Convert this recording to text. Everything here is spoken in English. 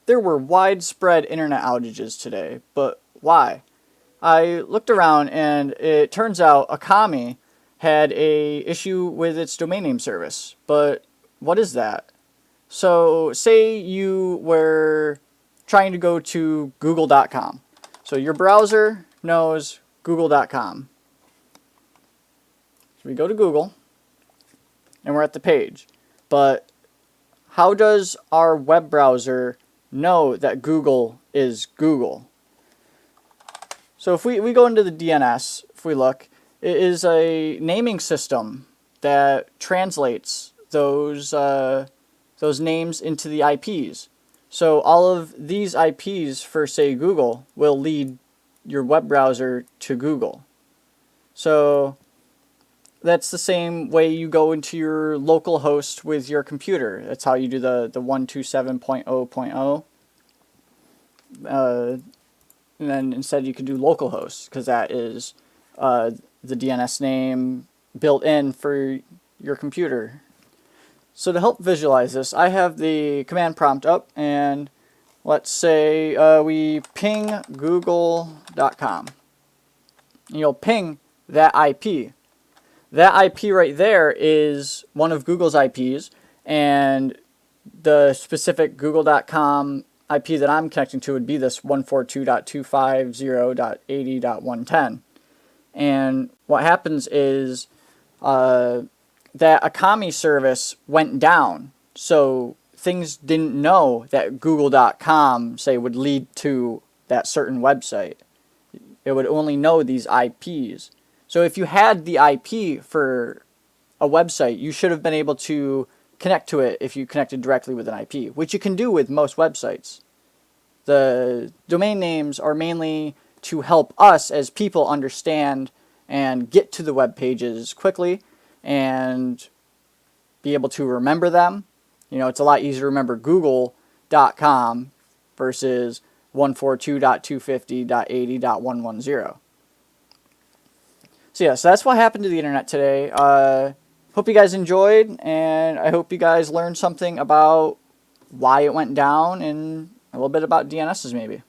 There were widespread internet outages today, but why? I looked around and it turns out Akami had a issue with its domain name service. But what is that? So say you were trying to go to google.com. So your browser knows google.com. So we go to Google and we're at the page. But how does our web browser know that Google is Google? So if we go into the DNS, if we look, it is a naming system that translates those names into the IPs. So all of these IPs for, say, Google will lead your web browser to Google. So that's the same way you go into your local host with your computer. That's how you do the 127.0.0. And then instead you could do localhost, because that is the DNS name built in for your computer. So to help visualize this, I have the command prompt up, and let's say we ping google.com. You'll ping that IP. That IP right there is one of Google's IPs, and the specific google.com IP that I'm connecting to would be this 142.250.80.110. And what happens is that Akami service went down, so things didn't know that google.com, say, would lead to that certain website. It would only know these IPs. So if you had the IP for a website, you should have been able to connect to it if you connected directly with an IP, which you can do with most websites. The domain names are mainly to help us as people understand and get to the web pages quickly and be able to remember them. You know, it's a lot easier to remember google.com versus 142.250.80.110. So yeah, so that's what happened to the internet today. Hope you guys enjoyed, and I hope you guys learned something about why it went down and a little bit about DNSs maybe.